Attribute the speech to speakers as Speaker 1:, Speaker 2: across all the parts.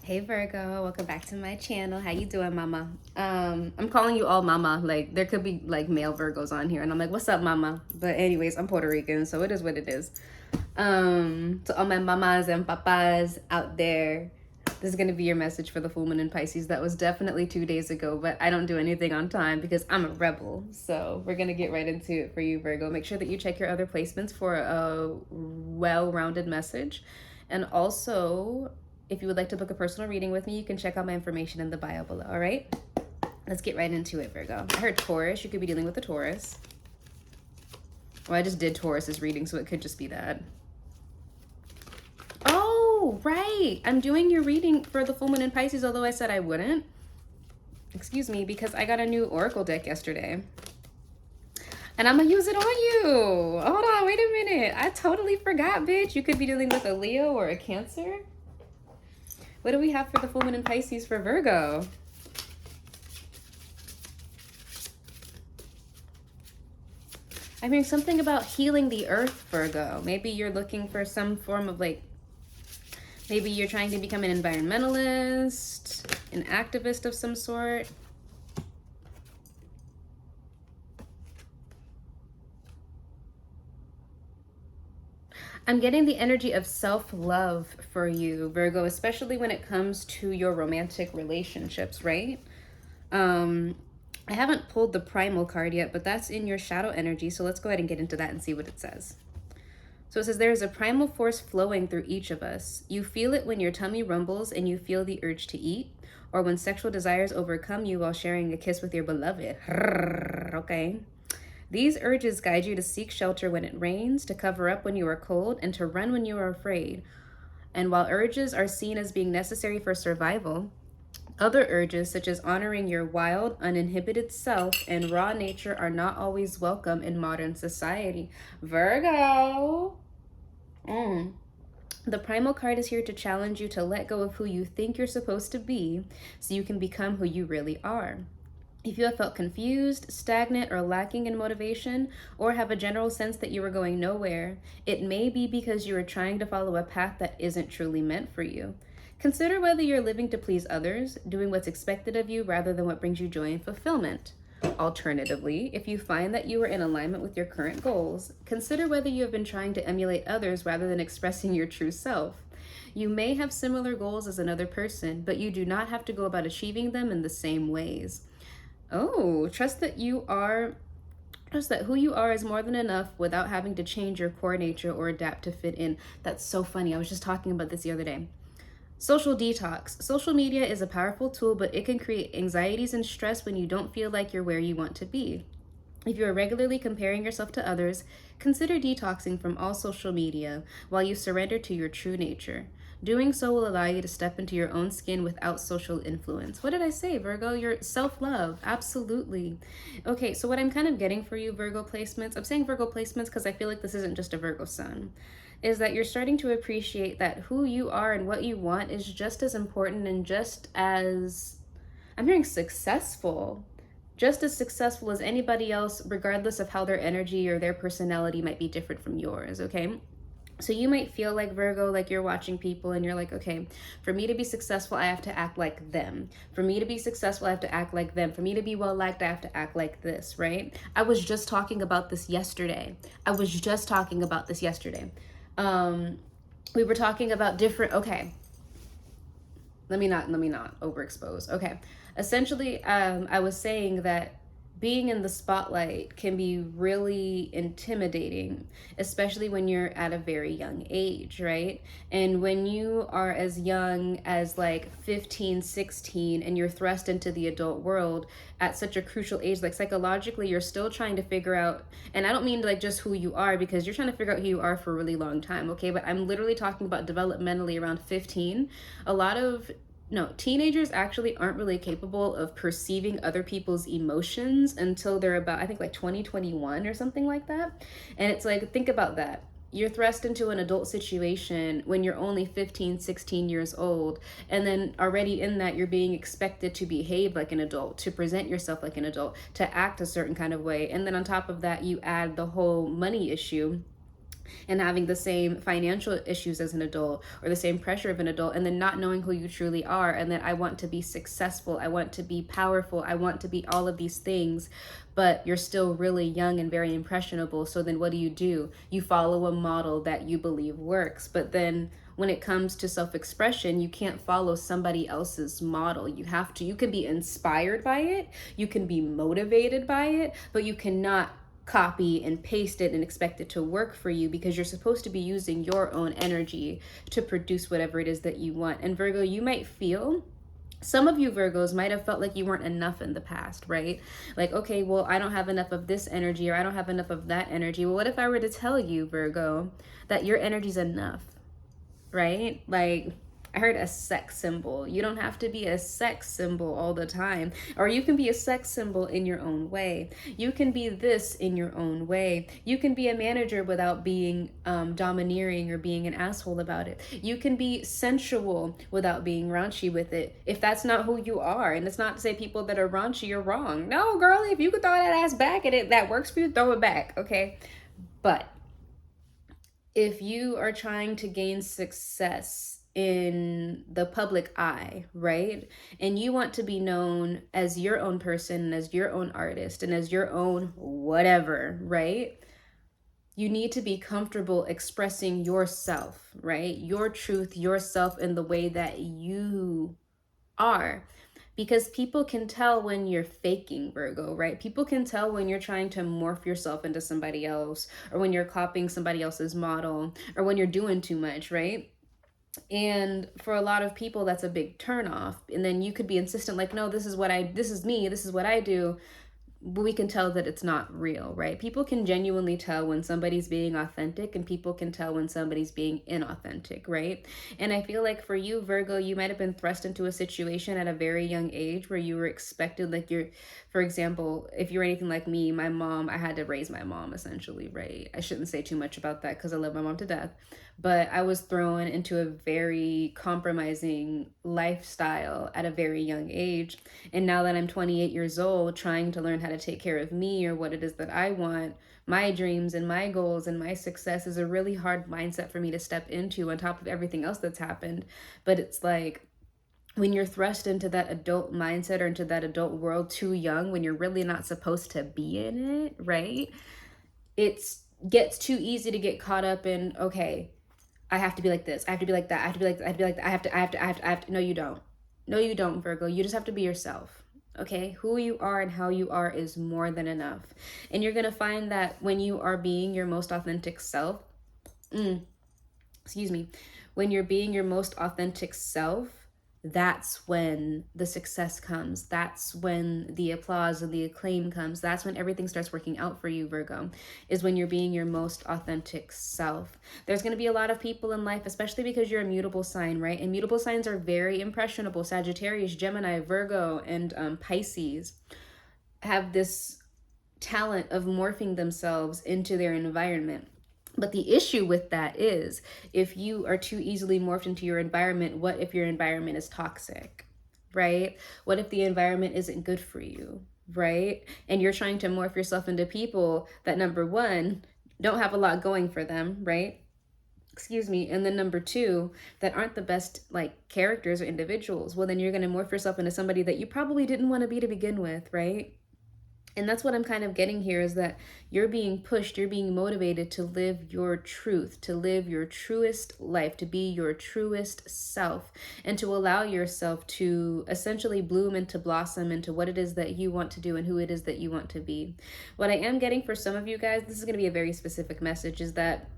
Speaker 1: Hey Virgo, welcome back to my channel. How you doing, mama? I'm calling you all mama. Like there could be like male Virgos on here and I'm like, what's up, mama? But anyways, I'm Puerto Rican, so it is what it is. To all my mamas and papas out there, this is gonna be your message for the full moon in Pisces. That was definitely 2 days ago, but I don't do anything on time because I'm a rebel. So we're gonna get right into it for you, Virgo. Make sure that you check your other placements for a well-rounded message. And also, if you would like to book a personal reading with me, you can check out my information in the bio below, all right? Let's get right into it, Virgo. I heard Taurus. You could be dealing with a Taurus. Well, I just did Taurus's reading, so it could just be that. Oh, right. I'm doing your reading for the full moon in Pisces, although I said I wouldn't. Excuse me, because I got a new Oracle deck yesterday. And I'm going to use it on you. Hold on, wait a minute. I totally forgot, bitch. You could be dealing with a Leo or a Cancer. What do we have for the full moon in Pisces for Virgo? I'm hearing something about healing the earth, Virgo. Maybe you're looking for some form of like, maybe you're trying to become an environmentalist, an activist of some sort. I'm getting the energy of self-love for you, Virgo, especially when it comes to your romantic relationships, right? I haven't pulled the primal card yet, but that's in your shadow energy. So let's go ahead and get into that and see what it says. So it says, there is a primal force flowing through each of us. You feel it when your tummy rumbles and you feel the urge to eat, or when sexual desires overcome you while sharing a kiss with your beloved. Okay. These urges guide you to seek shelter when it rains, to cover up when you are cold, and to run when you are afraid. And while urges are seen as being necessary for survival, other urges, such as honoring your wild, uninhibited self and raw nature, are not always welcome in modern society. Virgo! The primal card is here to challenge you to let go of who you think you're supposed to be so you can become who you really are. If you have felt confused, stagnant, or lacking in motivation, or have a general sense that you are going nowhere, it may be because you are trying to follow a path that isn't truly meant for you. Consider whether you're living to please others, doing what's expected of you rather than what brings you joy and fulfillment. Alternatively, if you find that you are in alignment with your current goals, consider whether you have been trying to emulate others rather than expressing your true self. You may have similar goals as another person, but you do not have to go about achieving them in the same ways. Oh, trust that who you are is more than enough without having to change your core nature or adapt to fit in. That's so funny. I was just talking about this the other day. Social detox. Social media is a powerful tool, but it can create anxieties and stress when you don't feel like you're where you want to be. If you are regularly comparing yourself to others, consider detoxing from all social media while you surrender to your true nature. Doing so will allow you to step into your own skin without social influence. What did I say, Virgo? Your self-love. Absolutely. Okay, so what I'm kind of getting for you, Virgo placements, I'm saying Virgo placements because I feel like this isn't just a Virgo sun, is that you're starting to appreciate that who you are and what you want is just as important and just as, I'm hearing successful, just as successful as anybody else, regardless of how their energy or their personality might be different from yours, okay? So you might feel like, Virgo, like you're watching people and you're like, okay, for me to be successful, I have to act like them. For me to be successful, I have to act like them. For me to be well-liked, I have to act like this, right? I was just talking about this yesterday. We were talking about different, okay, let me not overexpose. Okay. Essentially, I was saying that being in the spotlight can be really intimidating, especially when you're at a very young age, right? And when you are as young as like 15, 16, and you're thrust into the adult world at such a crucial age, like psychologically, you're still trying to figure out, and I don't mean like just who you are, because you're trying to figure out who you are for a really long time, okay? But I'm literally talking about developmentally around 15. Teenagers actually aren't really capable of perceiving other people's emotions until they're about, I think, like 2021 or something like that. And it's like, think about that. You're thrust into an adult situation when you're only 15, 16 years old. And then already in that, you're being expected to behave like an adult, to present yourself like an adult, to act a certain kind of way. And then on top of that, you add the whole money issue. and having the same financial issues as an adult or the same pressure of an adult, and then not knowing who you truly are, and that I want to be successful, I want to be powerful, I want to be all of these things, but you're still really young and very impressionable. So then what do? You follow a model that you believe works, but then when it comes to self-expression, you can't follow somebody else's model. You can be inspired by it, you can be motivated by it, but you cannot copy and paste it and expect it to work for you, because you're supposed to be using your own energy to produce whatever it is that you want. And Virgo, you might feel, some of you Virgos might have felt like you weren't enough in the past, right? Like, okay, well, I don't have enough of this energy, or I don't have enough of that energy. Well, what if I were to tell you, Virgo, that your energy's enough, right? Like, I heard a sex symbol. You don't have to be a sex symbol all the time. Or you can be a sex symbol in your own way. You can be this in your own way. You can be a manager without being domineering or being an asshole about it. You can be sensual without being raunchy with it. If that's not who you are, and it's not to say people that are raunchy are wrong. No, girl, if you could throw that ass back at it, that works for you, throw it back, okay? But if you are trying to gain success in the public eye, right? And you want to be known as your own person, and as your own artist, and as your own whatever, right? You need to be comfortable expressing yourself, right? Your truth, yourself, in the way that you are. Because people can tell when you're faking, Virgo, right? People can tell when you're trying to morph yourself into somebody else, or when you're copying somebody else's model, or when you're doing too much, right? And for a lot of people, that's a big turnoff. And then you could be insistent, like, no, this is me, this is what I do. But we can tell that it's not real, right? People can genuinely tell when somebody's being authentic, and people can tell when somebody's being inauthentic, right? And I feel like for you, Virgo, you might have been thrust into a situation at a very young age where you were expected, like, for example, if you're anything like me, my mom, I had to raise my mom essentially, right? I shouldn't say too much about that because I love my mom to death, but I was thrown into a very compromising lifestyle at a very young age. And now that I'm 28 years old, trying to learn how to take care of me, or what it is that I want, my dreams and my goals and my success, is a really hard mindset for me to step into, on top of everything else that's happened. But it's like, when you're thrust into that adult mindset, or into that adult world too young, when you're really not supposed to be in it, right? It gets too easy to get caught up in, okay, I have to be like this, I have to be like that, I have to be like that, I have to be like that, I have to. No, you don't. No, you don't, Virgo. You just have to be yourself. Okay? Who you are and how you are is more than enough. And you're going to find that when you are being your most authentic self, excuse me, when you're being your most authentic self, that's when the success comes. That's when the applause and the acclaim comes. That's when everything starts working out for you, Virgo, is when you're being your most authentic self. There's going to be a lot of people in life, especially because you're a mutable sign, right? And mutable signs are very impressionable. Sagittarius, Gemini, Virgo, and Pisces have this talent of morphing themselves into their environment. But the issue with that is, if you are too easily morphed into your environment, what if your environment is toxic, right? What if the environment isn't good for you, right? And you're trying to morph yourself into people that, number one, don't have a lot going for them, right? Excuse me. And then number two, that aren't the best, like, characters or individuals. Well, then you're going to morph yourself into somebody that you probably didn't want to be to begin with, right? And that's what I'm kind of getting here, is that you're being pushed, you're being motivated to live your truth, to live your truest life, to be your truest self, and to allow yourself to essentially bloom and to blossom into what it is that you want to do and who it is that you want to be. What I am getting for some of you guys, this is going to be a very specific message, is that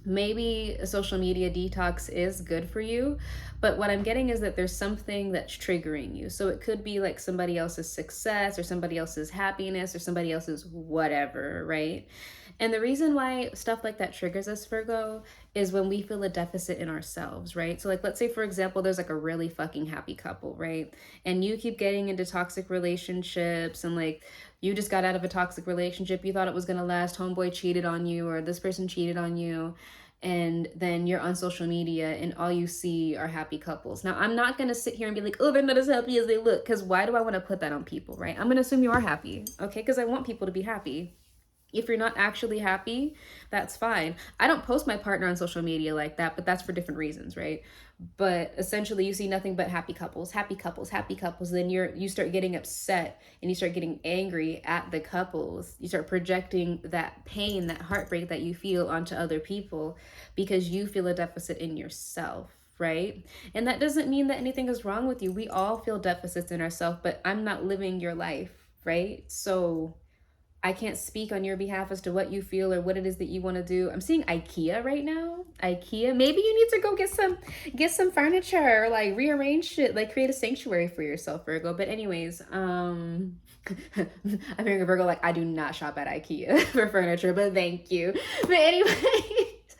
Speaker 1: maybe a social media detox is good for you, but what I'm getting is that there's something that's triggering you. So it could be like somebody else's success, or somebody else's happiness, or somebody else's whatever, right? And the reason why stuff like that triggers us, Virgo, is when we feel a deficit in ourselves, right? So, like, let's say, for example, there's like a really fucking happy couple, right? And you keep getting into toxic relationships, and like, you just got out of a toxic relationship, you thought it was gonna last, homeboy cheated on you, or this person cheated on you, and then you're on social media and all you see are happy couples. Now, I'm not gonna sit here and be like, oh, they're not as happy as they look, because why do I want to put that on people, right? I'm gonna assume you are happy, okay? Because I want people to be happy. If you're not actually happy, that's fine. I don't post my partner on social media like that, but that's for different reasons, right? But essentially you see nothing but happy couples, happy couples, happy couples. Then you start getting upset and you start getting angry at the couples. You start projecting that pain, that heartbreak that you feel onto other people because you feel a deficit in yourself, right? And that doesn't mean that anything is wrong with you. We all feel deficits in ourselves, but I'm not living your life, right? So I can't speak on your behalf as to what you feel or what it is that you want to do. I'm seeing IKEA right now. IKEA. Maybe you need to go get some furniture or like rearrange shit, like create a sanctuary for yourself, Virgo. But anyways, I'm hearing a Virgo like I do not shop at IKEA for furniture, but thank you. But anyways,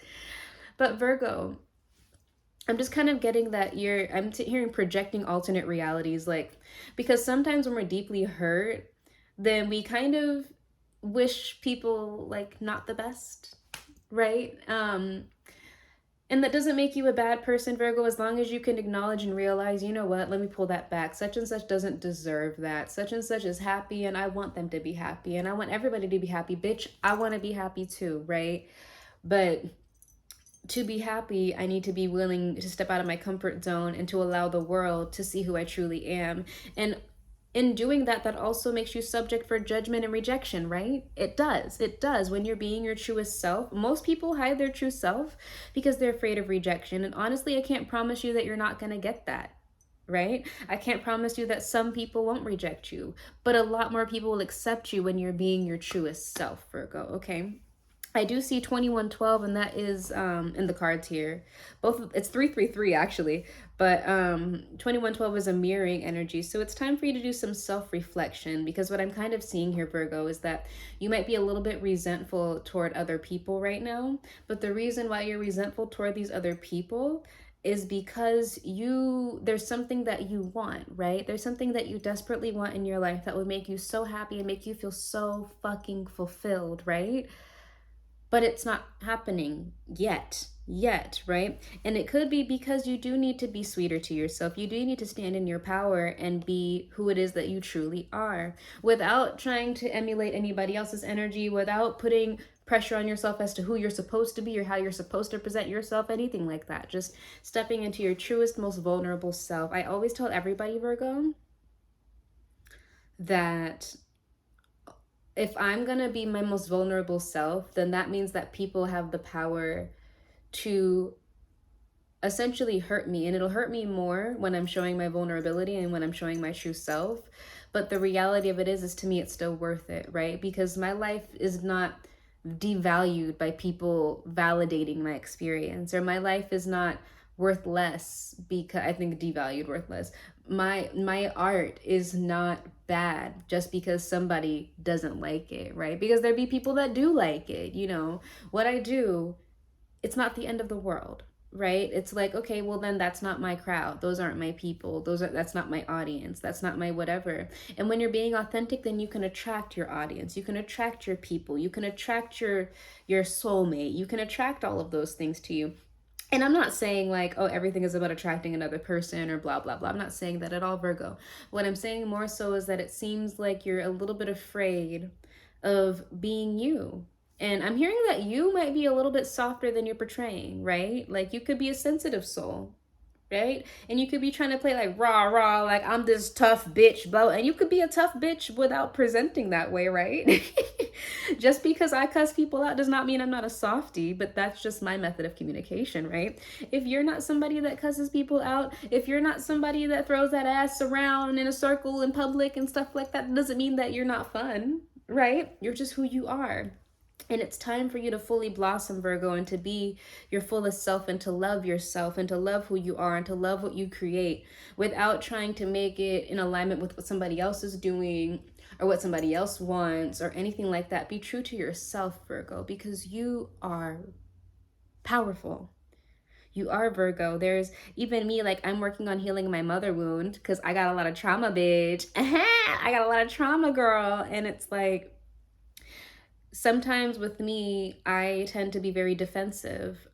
Speaker 1: but Virgo, I'm just kind of getting that hearing projecting alternate realities, like, because sometimes when we're deeply hurt, then we kind of wish people like not the best, right? And that doesn't make you a bad person, Virgo, as long as you can acknowledge and realize, you know what, let me pull that back. Such and such doesn't deserve that. Such and such is happy and I want them to be happy and I want everybody to be happy. Bitch, I want to be happy too, right? But to be happy, I need to be willing to step out of my comfort zone and to allow the world to see who I truly am. And in doing that, that also makes you subject for judgment and rejection, right? It does. It does. When you're being your truest self, most people hide their true self because they're afraid of rejection. And honestly, I can't promise you that you're not going to get that, right? I can't promise you that some people won't reject you, but a lot more people will accept you when you're being your truest self, Virgo, okay? I do see 2112, and that is in the cards here. It's 333 actually, but 2112 is a mirroring energy. So it's time for you to do some self-reflection, because what I'm kind of seeing here, Virgo, is that you might be a little bit resentful toward other people right now. But the reason why you're resentful toward these other people is because there's something that you want, right? There's something that you desperately want in your life that would make you so happy and make you feel so fucking fulfilled, right? But it's not happening yet, right? And it could be because you do need to be sweeter to yourself. You do need to stand in your power and be who it is that you truly are, without trying to emulate anybody else's energy, without putting pressure on yourself as to who you're supposed to be or how you're supposed to present yourself, anything like that. Just stepping into your truest, most vulnerable self. I always tell everybody, Virgo, that if I'm gonna be my most vulnerable self, then that means that people have the power to essentially hurt me. And it'll hurt me more when I'm showing my vulnerability and when I'm showing my true self. But the reality of it is to me, it's still worth it, right? Because my life is not devalued by people validating my experience, or my life is not worth less because I think devalued, worthless. My art is not bad just because somebody doesn't like it, right? Because there'd be people that do like it. What I do, it's not the end of the world, right? It's like, okay, well then that's not my crowd, those aren't my people, that's not my audience, that's not my whatever. And when you're being authentic, then you can attract your audience, you can attract your people, you can attract your soulmate, you can attract all of those things to you. And I'm not saying like, oh, everything is about attracting another person or blah, blah, blah. I'm not saying that at all, Virgo. What I'm saying more so is that it seems like you're a little bit afraid of being you. And I'm hearing that you might be a little bit softer than you're portraying, right? Like you could be a sensitive soul, right? And you could be trying to play like rah, rah, like I'm this tough bitch, blah. And you could be a tough bitch without presenting that way, right? Just because I cuss people out does not mean I'm not a softie, but that's just my method of communication, right? If you're not somebody that cusses people out, if you're not somebody that throws that ass around in a circle in public and stuff like that, doesn't mean that you're not fun, right? You're just who you are. And it's time for you to fully blossom, Virgo, and to be your fullest self, and to love yourself, and to love who you are, and to love what you create without trying to make it in alignment with what somebody else is doing or what somebody else wants or anything like that. Be true to yourself, Virgo, because you are powerful. You are, Virgo. There's even me, like I'm working on healing my mother wound because I got a lot of trauma, bitch. I got a lot of trauma, girl. And it's like, sometimes with me, I tend to be very defensive.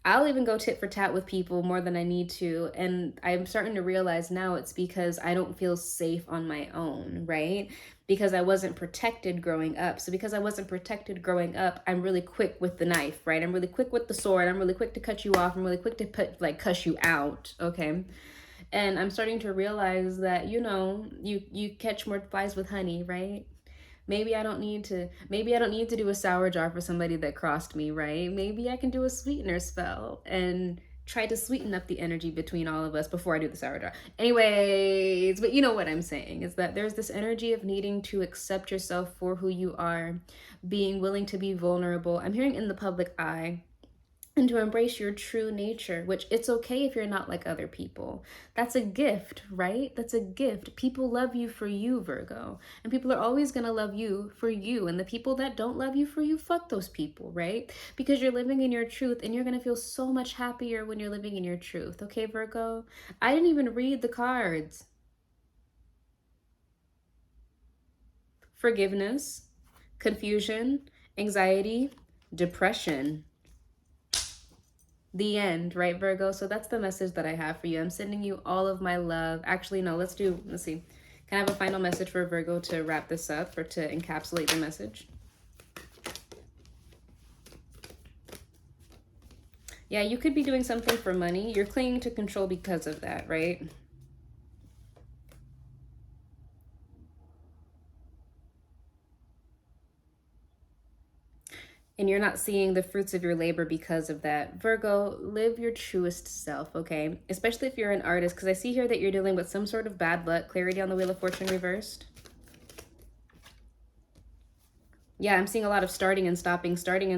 Speaker 1: I'll even go tit for tat with people more than I need to. And I'm starting to realize now it's because I don't feel safe on my own, right? Because I wasn't protected growing up. So because I wasn't protected growing up, I'm really quick with the knife, right? I'm really quick with the sword. I'm really quick to cut you off. I'm really quick to cuss you out, okay? And I'm starting to realize that, you catch more flies with honey, right? Maybe I don't need to do a sour jar for somebody that crossed me, right? Maybe I can do a sweetener spell and try to sweeten up the energy between all of us before I do the sour jar. Anyways, but you know what I'm saying is that there's this energy of needing to accept yourself for who you are, being willing to be vulnerable. I'm hearing in the public eye, and to embrace your true nature, which it's okay if you're not like other people. That's a gift, right? That's a gift. People love you for you, Virgo. And people are always going to love you for you. And the people that don't love you for you, fuck those people, right? Because you're living in your truth and you're going to feel so much happier when you're living in your truth. Okay, Virgo? I didn't even read the cards. Forgiveness, confusion, anxiety, depression. The end, right, Virgo? So that's the message that I have for you. I'm sending you all of my love. Actually, no, let's see. Can I have a final message for Virgo to wrap this up or to encapsulate the message? Yeah, you could be doing something for money. You're clinging to control because of that, right? And you're not seeing the fruits of your labor because of that. Virgo, live your truest self, okay? Especially if you're an artist, because I see here that you're dealing with some sort of bad luck, clarity on the Wheel of Fortune reversed. Yeah, I'm seeing a lot of starting and stopping, starting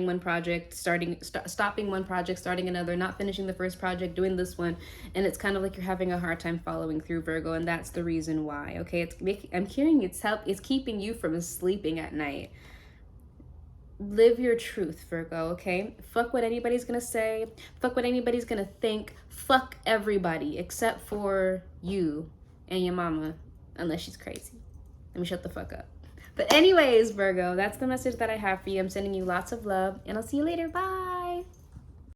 Speaker 1: one project, stopping one project, starting another, not finishing the first project, doing this one, and it's kind of like you're having a hard time following through, Virgo, and that's the reason why. Okay, I'm hearing it's keeping you from sleeping at night. Live your truth, Virgo, okay? Fuck what anybody's gonna say. Fuck what anybody's gonna think. Fuck everybody except for you and your mama, unless she's crazy. Let me shut the fuck up. But anyways, Virgo, that's the message that I have for you. I'm sending you lots of love, and I'll see you later. Bye.